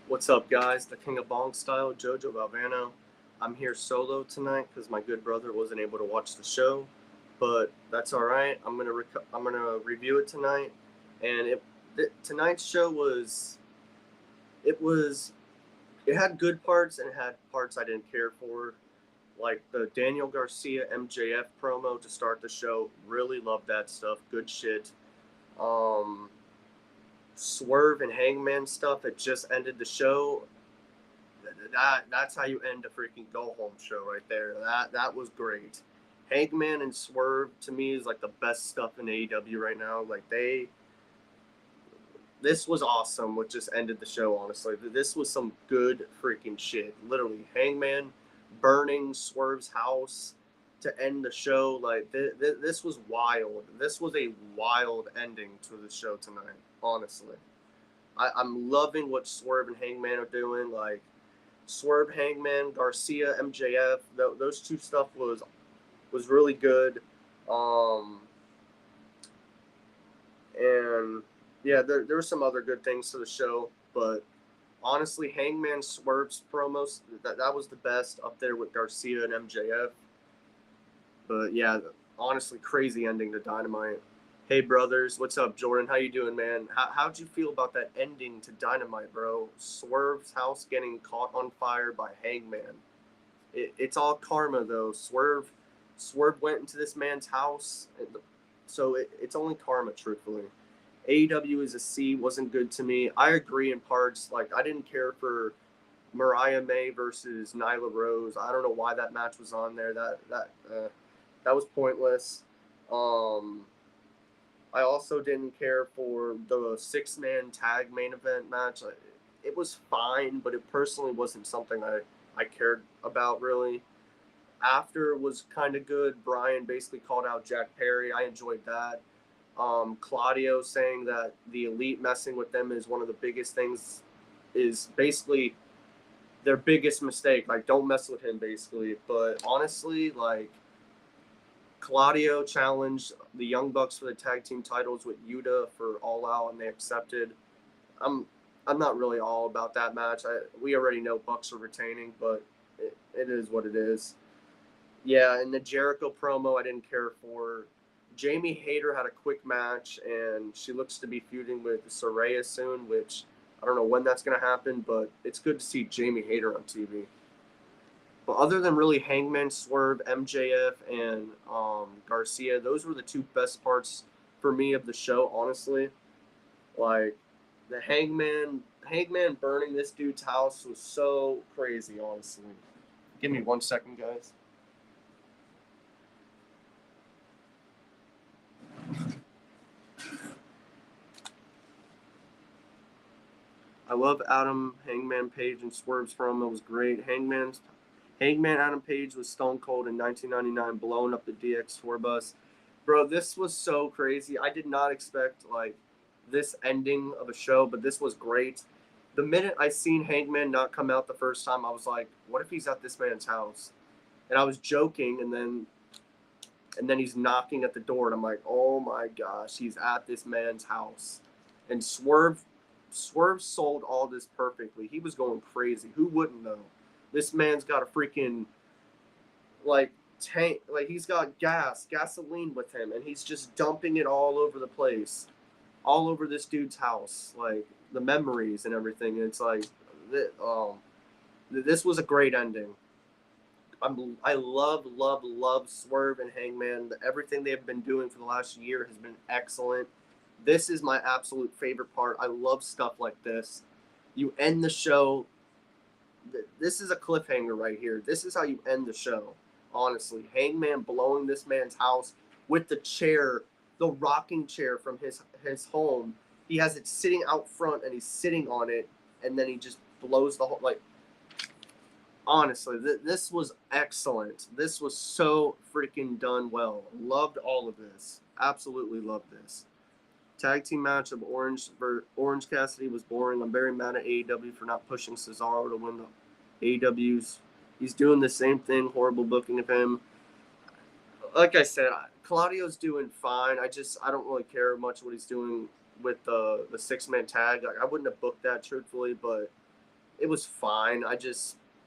What's up, guys? The King of Bong Style, Jojo Valvano. I'm here solo tonight because my good brother wasn't able to watch the show, but that's all right. I'm gonna review it tonight, and tonight's show it was it had good parts and it had parts I didn't care for, like the Daniel Garcia MJF promo to start the show. Really loved that stuff. Good shit. Um, Swerve and Hangman stuff. It just ended the show. That's how you end a freaking go home show right there. That was great. Hangman and Swerve to me is like the best stuff in AEW right now. This was awesome. What just ended the show, honestly. This was some good freaking shit. Literally, Hangman burning Swerve's house to end the show. Like this was wild. This was a wild ending to the show tonight. Honestly, I'm loving what Swerve and Hangman are doing. Like Swerve, Hangman, Garcia, MJF. Those two stuff was really good. And yeah, there were some other good things to the show, but honestly, Hangman Swerve's promos that was the best up there with Garcia and MJF. But yeah, honestly, crazy ending to Dynamite. Hey brothers, what's up, Jordan? How you doing, man? How'd you feel about that ending to Dynamite, bro? Swerve's house getting caught on fire by Hangman. It's all karma, though. Swerve went into this man's house, so it's only karma, truthfully. AEW as a C wasn't good to me. I agree in parts. Like I didn't care for Mariah May versus Nyla Rose. I don't know why that match was on there. That was pointless. Um, I also didn't care for the 6-man tag main event match. It was fine, but it personally wasn't something I cared about really. After was kind of good. Brian basically called out Jack Perry. I enjoyed that. Claudio saying that the Elite messing with them is one of the biggest things, is basically their biggest mistake. Like, don't mess with him, basically. But honestly, like, Claudio challenged the Young Bucks for the tag team titles with Yuta for All Out, and they accepted. I'm I'm not really all about that match. We already know Bucks are retaining, but it is what it is. Yeah, and the Jericho promo I didn't care for. Jamie Hayter had a quick match, and she looks to be feuding with Saraya soon, which I don't know when that's going to happen, but it's good to see Jamie Hayter on TV. But other than really Hangman, Swerve, MJF, and Garcia, those were the two best parts for me of the show, honestly. Like, the Hangman burning this dude's house was so crazy, honestly. Give me 1 second, guys. I love Adam, Hangman Page, and Swerve's promo was great. Hangman Adam Page was Stone Cold in 1999, blowing up the DX tour bus. Bro, this was so crazy. I did not expect this ending of a show, but this was great. The minute I seen Hangman not come out the first time, I was like, what if he's at this man's house? And I was joking, and then he's knocking at the door, and I'm like, oh my gosh, he's at this man's house. And Swerve sold all this perfectly. He was going crazy. Who wouldn't know? This man's got a freaking tank, he's got gasoline with him, and he's just dumping it all over the place, all over this dude's house, like the memories and everything. And it's like, this was a great ending. I love Swerve and Hangman. Everything they've been doing for the last year has been excellent. This is my absolute favorite part. I love stuff like this. You end the show. This is a cliffhanger right here. This is how you end the show. Honestly, Hangman blowing this man's house with the chair, the rocking chair from his home. He has it sitting out front, and he's sitting on it, and then he just blows the whole honestly, this was excellent. This was so freaking done well. Loved all of this. Absolutely loved this. Tag team match of Orange Cassidy was boring. I'm very mad at AEW for not pushing Cesaro to win the AEW's. He's doing the same thing. Horrible booking of him. Like I said, Claudio's doing fine. I don't really care much what he's doing with the 6-man tag. Like, I wouldn't have booked that truthfully, but it was fine.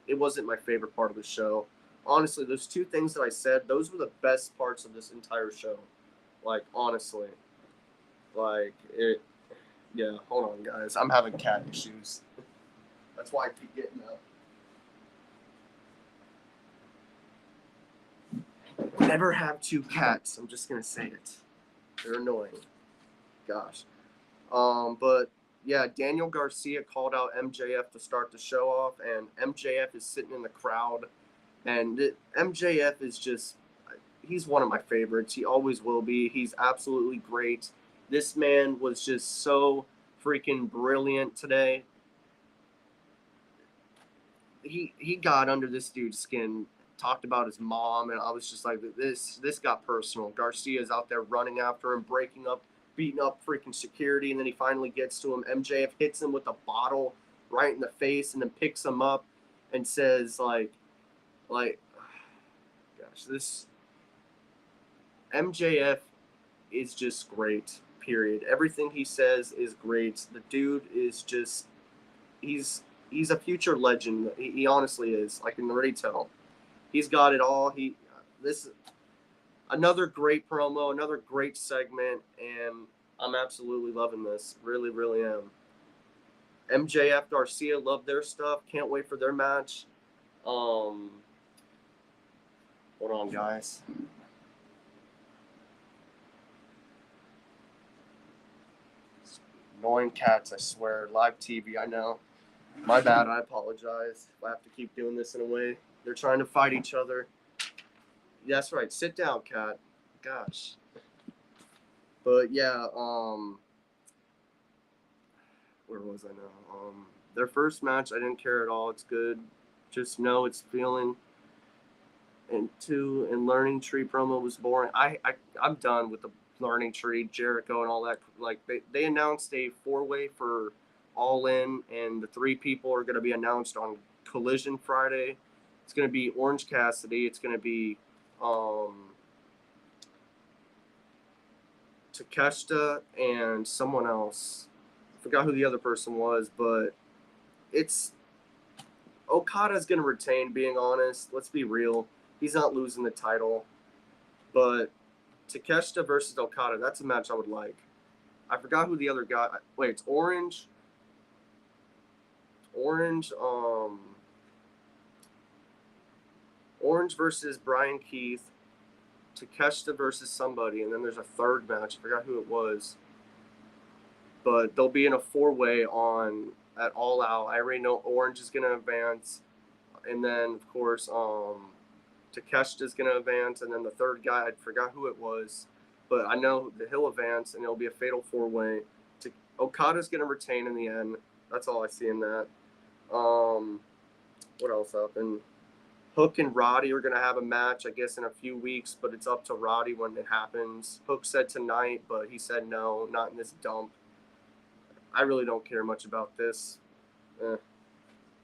It wasn't my favorite part of the show. Honestly, those two things that I said, those were the best parts of this entire show. Like, honestly, like it. Yeah, hold on, guys. I'm having cat issues. That's why I keep getting up. Never have two cats. I'm just gonna say it. They're annoying. Gosh. But yeah, Daniel Garcia called out MJF to start the show off, and MJF is sitting in the crowd, and MJF is he's one of my favorites. He always will be. He's absolutely great. This man was just so freaking brilliant today. He got under this dude's skin, talked about his mom, and I was just like, this got personal. Garcia's out there running after him, breaking up, beating up freaking security, and then he finally gets to him. MJF hits him with a bottle right in the face, and then picks him up and says like, gosh, this MJF is just great. Period. Everything he says is great. The dude is just he's a future legend. He honestly is. I can already tell. He's got it all. This another great promo, another great segment, and I'm absolutely loving this. Really, really am. MJF Garcia, love their stuff. Can't wait for their match. Hold on, guys. Annoying cats, I swear. Live TV, I know. My bad, I apologize if I have to keep doing this in a way. They're trying to fight each other. That's right. Sit down, cat. Gosh. But yeah, where was I now? Their first match, I didn't care at all. It's good. Just know it's feeling. And Learning Tree promo was boring. I'm done with the Learning Tree, Jericho, and all that. Like they announced a 4-way for All In, and the 3 people are going to be announced on Collision Friday. It's going to be Orange Cassidy. It's going to be Takeshita and someone else. I forgot who the other person was, but it's Okada's going to retain, being honest. Let's be real. He's not losing the title. But Takeshita versus Okada, that's a match I would like. I forgot who the other guy. Wait, it's Orange. Orange versus Brian Keith. Takeshita versus somebody, and then there's a third match. I forgot who it was. But they'll be in a 4-way at All Out. I already know Orange is going to advance. And then, of course, Takeshita is going to advance. And then the third guy, I forgot who it was. But I know that he'll advance, and it'll be a fatal 4-way. Okada's going to retain in the end. That's all I see in that. What else happened? Hook and Roddy are going to have a match, I guess, in a few weeks, but it's up to Roddy when it happens. Hook said tonight, but he said no, not in this dump. I really don't care much about this.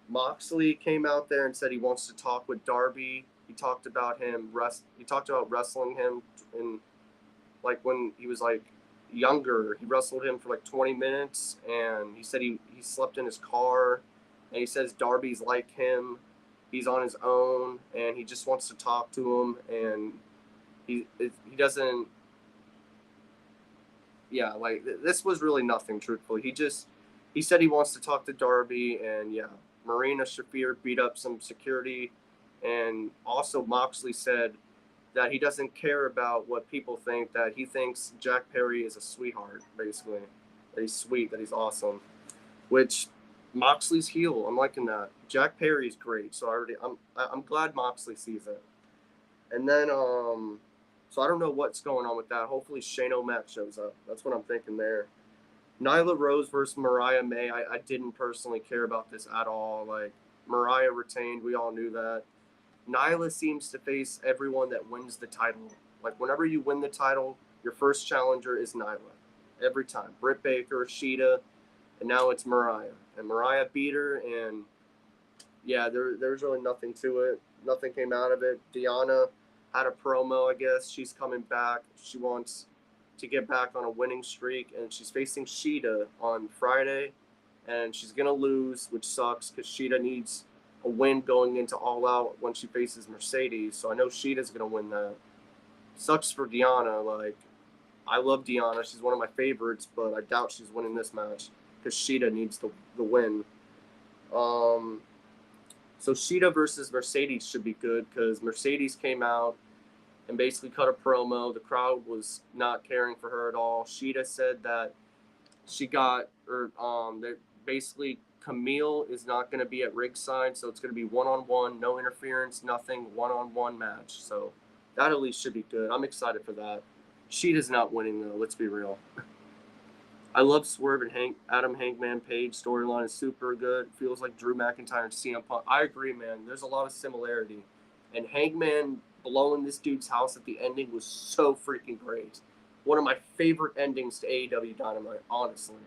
Moxley came out there and said he wants to talk with Darby. He talked about wrestling him in, like, when he was like younger. He wrestled him for like 20 minutes, and he said he slept in his car, and he says Darby's like him. He's on his own, and he just wants to talk to him, and he doesn't. Yeah, like this was really nothing, truthfully. He said he wants to talk to Darby, and yeah, Marina Shafir beat up some security, and also Moxley said that he doesn't care about what people think, that he thinks Jack Perry is a sweetheart, basically. That he's sweet, that he's awesome, which Moxley's heel. I'm liking that. Jack Perry's great, so I'm glad Moxley sees it. And then so I don't know what's going on with that. Hopefully Shane O'Mac shows up. That's what I'm thinking there. Nyla Rose versus Mariah May. I didn't personally care about this at all. Like, Mariah retained. We all knew that. Nyla seems to face everyone that wins the title. Like, whenever you win the title, your first challenger is Nyla. Every time. Britt Baker, Sheeta, and now it's Mariah. And Mariah beat her, and yeah, there's really nothing to it. Nothing came out of it. Deanna had a promo, I guess. She's coming back. She wants to get back on a winning streak, and she's facing Sheeta on Friday, and she's gonna lose, which sucks because Sheeta needs a win going into All Out when she faces Mercedes. So I know Sheeta's gonna win that. Sucks for Deanna. Like, I love Deanna. She's one of my favorites, but I doubt she's winning this match because Sheeta needs the win. So Sheeta versus Mercedes should be good because Mercedes came out and basically cut a promo. The crowd was not caring for her at all. Sheeta said that she got, or that basically Camille is not going to be at ringside, so it's going to be one-on-one, no interference, nothing, one-on-one match. So that at least should be good. I'm excited for that. Sheeta's not winning though. Let's be real. I love Swerve and Adam Hangman Page storyline is super good. Feels like Drew McIntyre and CM Punk. I agree, man. There's a lot of similarity. And Hangman blowing this dude's house at the ending was so freaking great. One of my favorite endings to AEW Dynamite, honestly.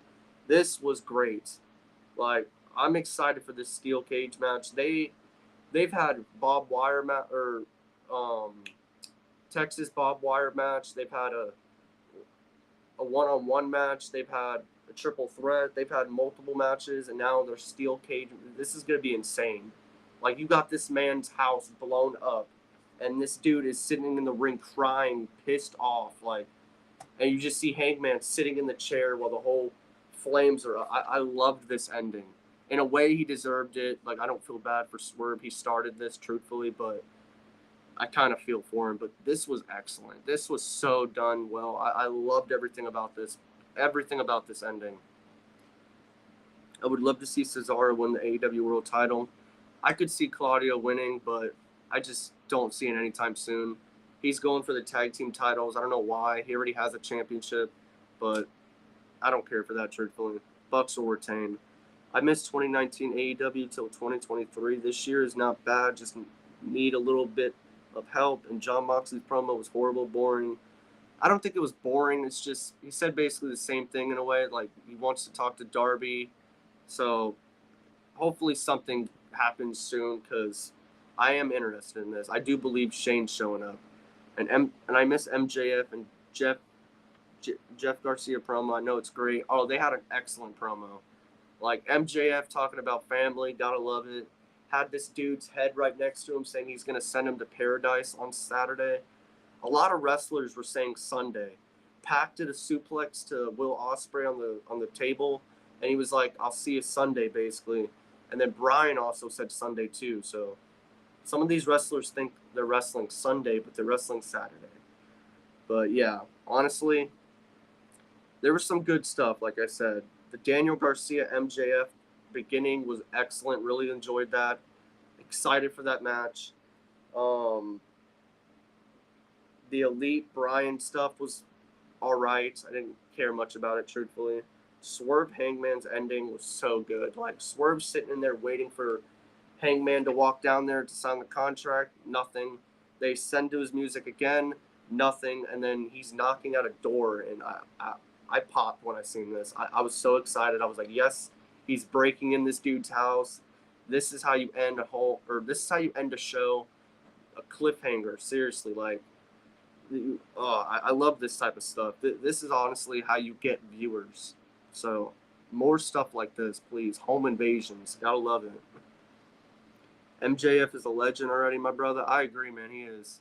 This was great. Like, I'm excited for this steel cage match. They've had Bob Wire Texas Bob Wire match. They've had a one-on-one match. They've had a triple threat. They've had multiple matches, and now they're steel cage. This is going to be insane. Like, you got this man's house blown up, and this dude is sitting in the ring crying, pissed off. Like, and you just see Hangman sitting in the chair while the whole flames are up. I loved this ending. In a way, he deserved it. Like, I don't feel bad for Swerve. He started this, truthfully, but I kind of feel for him, but this was excellent. This was so done well. I loved everything about this ending. I would love to see Cesaro win the AEW World title. I could see Claudio winning, but I just don't see it anytime soon. He's going for the tag team titles. I don't know why. He already has a championship, but I don't care for that, truthfully. Bucks will retain. I missed 2019 AEW till 2023. This year is not bad. Just need a little bit of help, and Jon Moxley's promo was horrible, boring. I don't think it was boring. It's just he said basically the same thing in a way. Like, he wants to talk to Darby, so hopefully something happens soon because I am interested in this. I do believe Shane's showing up, and I miss MJF and Jeff Garcia promo. I know it's great. Oh, they had an excellent promo. Like, MJF talking about family, gotta love it. Had this dude's head right next to him saying he's going to send him to paradise on Saturday. A lot of wrestlers were saying Sunday. Pac did a suplex to Will Ospreay on the table, and he was like, I'll see you Sunday, basically. And then Bryan also said Sunday, too. So some of these wrestlers think they're wrestling Sunday, but they're wrestling Saturday. But, yeah, honestly, there was some good stuff, like I said. The Daniel Garcia MJF beginning was excellent. Really enjoyed that. Excited for that match. The Elite Bryan stuff was all right. I didn't care much about it, truthfully. Swerve Hangman's ending was so good. Like, Swerve sitting in there waiting for Hangman to walk down there to sign the contract. Nothing. They send to his music again. Nothing. And then he's knocking at a door, and I popped when I seen this. I was so excited. I was like, yes, he's breaking in this dude's house. This is how you end a show, a cliffhanger. Seriously, like, I love this type of stuff. This is honestly how you get viewers. So more stuff like this, please. Home invasions, gotta love it. MJF is a legend already, my brother. I agree, man. He is.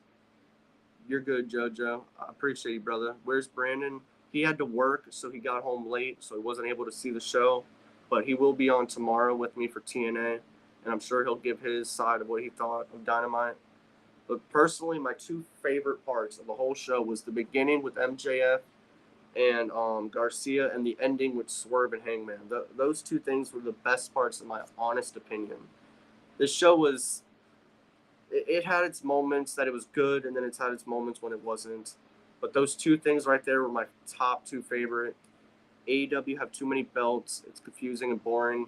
You're good, JoJo. I appreciate you, brother. Where's Brandon? He had to work, so he got home late, so he wasn't able to see the show. But he will be on tomorrow with me for TNA, and I'm sure he'll give his side of what he thought of Dynamite. But personally, my two favorite parts of the whole show was the beginning with MJF and Garcia, and the ending with Swerve and Hangman. Those two things were the best parts, in my honest opinion. This show was... It had its moments that it was good, and then it's had its moments when it wasn't. But those two things right there were my top two favorite. AEW have too many belts. It's confusing and boring.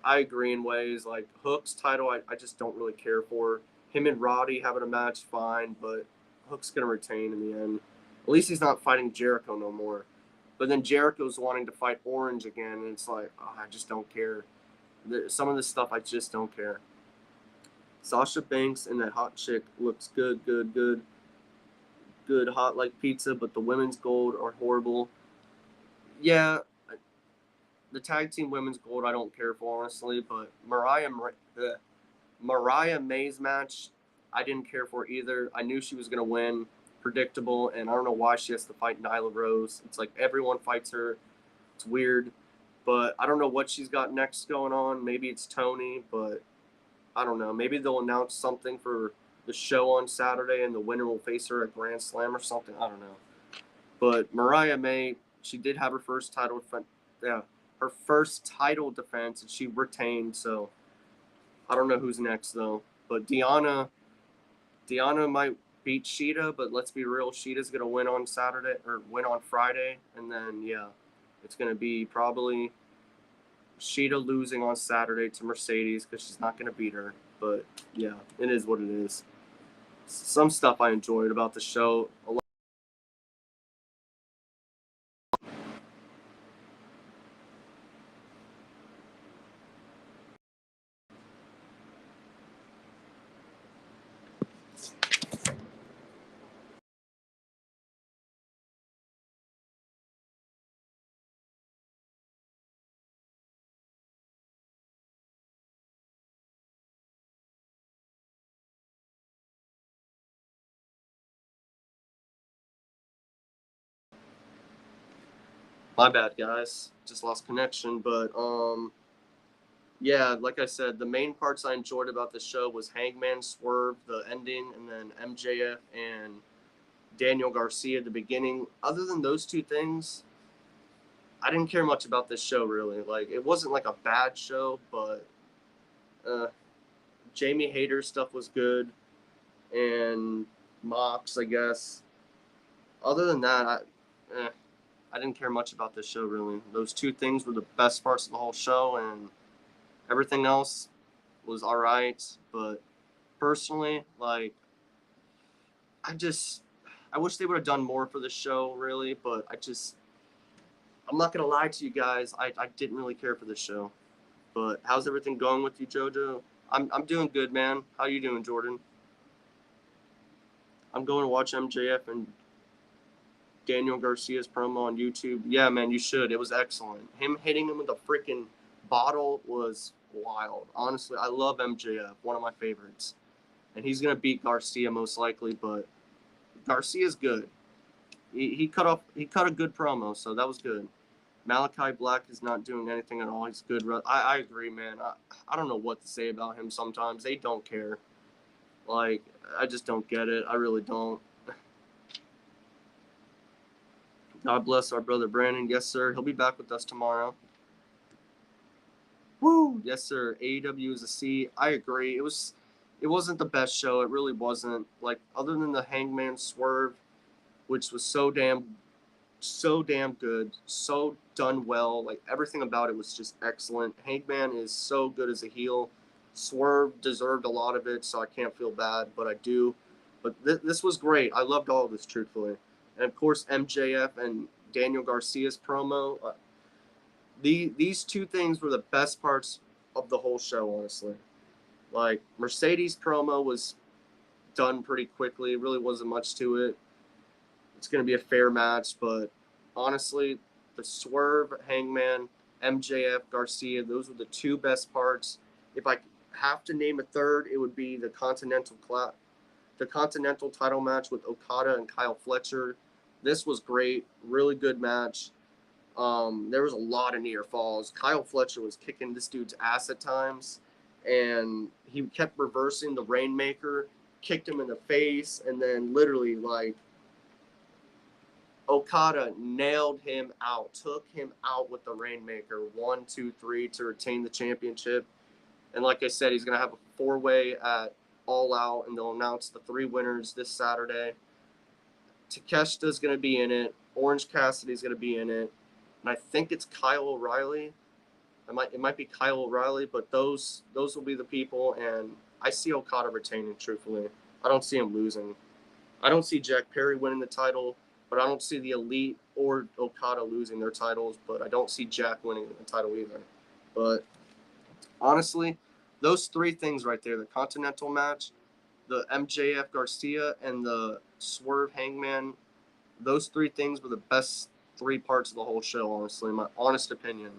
I agree in ways. Like, Hook's title, I just don't really care for. Him and Roddy having a match, fine, but Hook's going to retain in the end. At least he's not fighting Jericho no more. But then Jericho's wanting to fight Orange again, and it's like, I just don't care. Some of this stuff, I just don't care. Sasha Banks and that hot chick looks good. good hot like pizza, but the women's gold are horrible. Yeah, the tag team women's gold I don't care for honestly, but Mariah May's match I didn't care for either. I knew she was gonna win, predictable, and I don't know why she has to fight Nyla Rose. It's like everyone fights her. It's weird, but I don't know what she's got next going on. Maybe it's Tony, but I don't know. Maybe they'll announce something for the show on Saturday, and the winner will face her at Grand Slam or something. I don't know. But Mariah May, she did have her first title defense. Yeah, her first title defense, and she retained. So I don't know who's next though. But Deanna might beat Sheeta, but let's be real, Sheeta's gonna win on Saturday or win on Friday, and then yeah, it's gonna be probably Sheeta losing on Saturday to Mercedes because she's not gonna beat her. But yeah, it is what it is. Some stuff I enjoyed about the show. My bad, guys. Just lost connection. But yeah, like I said, the main parts I enjoyed about the show was Hangman Swerve, the ending, and then MJF and Daniel Garcia at the beginning. Other than those two things, I didn't care much about this show really. Like it wasn't like a bad show, but uh, Jamie Hayter stuff was good, and Mox, I guess. Other than that, I didn't care much about this show really. Those two things were the best parts of the whole show, and everything else was all right. But personally, like I wish they would have done more for the show really. But I'm not gonna lie to you guys, I didn't really care for this show. But how's everything going with you, JoJo? I'm doing good, man. How you doing, Jordan? I'm going to watch MJF and Daniel Garcia's promo on YouTube. Yeah, man, you should. It was excellent. Him hitting him with a freaking bottle was wild. Honestly, I love MJF, one of my favorites. And he's gonna beat Garcia most likely, but Garcia's good. He cut a good promo, so that was good. Malachi Black is not doing anything at all. He's good. I agree, man. I don't know what to say about him sometimes. They don't care. Like, I just don't get it. I really don't. God bless our brother Brandon. Yes, sir. He'll be back with us tomorrow. Woo! Yes, sir. AEW is a C. I agree. It wasn't the best show. It really wasn't. Like, other than the Hangman Swerve, which was so damn good, so done well. Like everything about it was just excellent. Hangman is so good as a heel. Swerve deserved a lot of it, so I can't feel bad, but I do. But this was great. I loved all of this, truthfully. And of course, MJF and Daniel Garcia's promo. These two things were the best parts of the whole show, honestly. Like Mercedes promo was done pretty quickly. It really wasn't much to it. It's going to be a fair match, but honestly, the Swerve, Hangman, MJF, Garcia, those were the two best parts. If I have to name a third, it would be the Continental title match with Okada and Kyle Fletcher. This was great, really good match. There was a lot of near falls. Kyle Fletcher was kicking this dude's ass at times, and he kept reversing the Rainmaker, kicked him in the face, and then literally like Okada nailed him out, took him out with the Rainmaker, 1, 2, 3 to retain the championship. And like I said, he's going to have a four-way at All Out, and they'll announce the 3 winners this Saturday. Takeshita's going to be in it. Orange Cassidy's going to be in it. And I think it's Kyle O'Reilly. It might be Kyle O'Reilly, but those will be the people. And I see Okada retaining, truthfully. I don't see him losing. I don't see Jack Perry winning the title, but I don't see the Elite or Okada losing their titles, but I don't see Jack winning the title either. But honestly, those 3 things right there, the Continental match, the MJF Garcia, and the Swerve, Hangman, those three things were the best three parts of the whole show, honestly, in my honest opinion.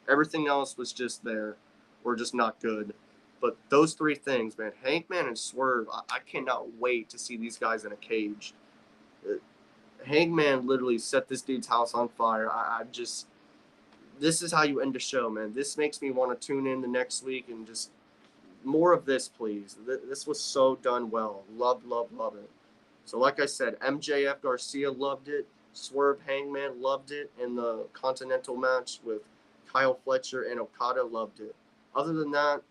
Everything else was just there, or just not good. But those three things, man, Hangman and Swerve, I cannot wait to see these guys in a cage. Hangman literally set this dude's house on fire. I just, this is how you end a show, man. This makes me want to tune in the next week and just more of this, please. This was so done well. Love, love, love it. So, like I said, MJF Garcia loved it. Swerve Hangman loved it in the Continental match with Kyle Fletcher and Okada loved it. Other than that,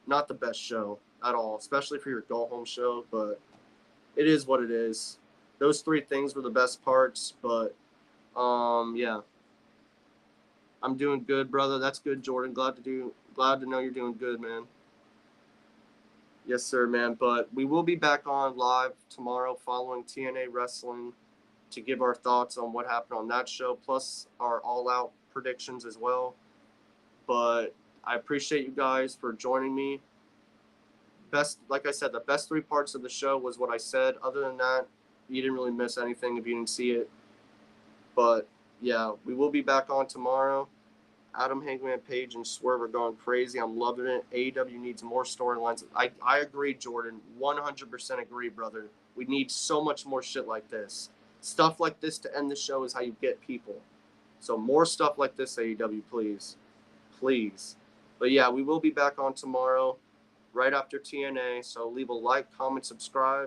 not the best show at all, especially for your go home show, but it is what it is. Those three things were the best parts, but yeah. I'm doing good, brother. That's good, Jordan. Glad to know you're doing good, man. Yes, sir, man. But we will be back on live tomorrow following TNA Wrestling to give our thoughts on what happened on that show, plus our all-out predictions as well. But I appreciate you guys for joining me. Like I said, the best three parts of the show was what I said. Other than that, you didn't really miss anything if you didn't see it. But yeah, we will be back on tomorrow. Adam Hangman Page and Swerve are going crazy. I'm loving it. AEW needs more storylines. I agree, Jordan. 100% agree, brother. We need so much more shit like this. Stuff like this to end the show is how you get people. So more stuff like this, AEW, please. Please. But yeah, we will be back on tomorrow right after TNA. So leave a like, comment, subscribe.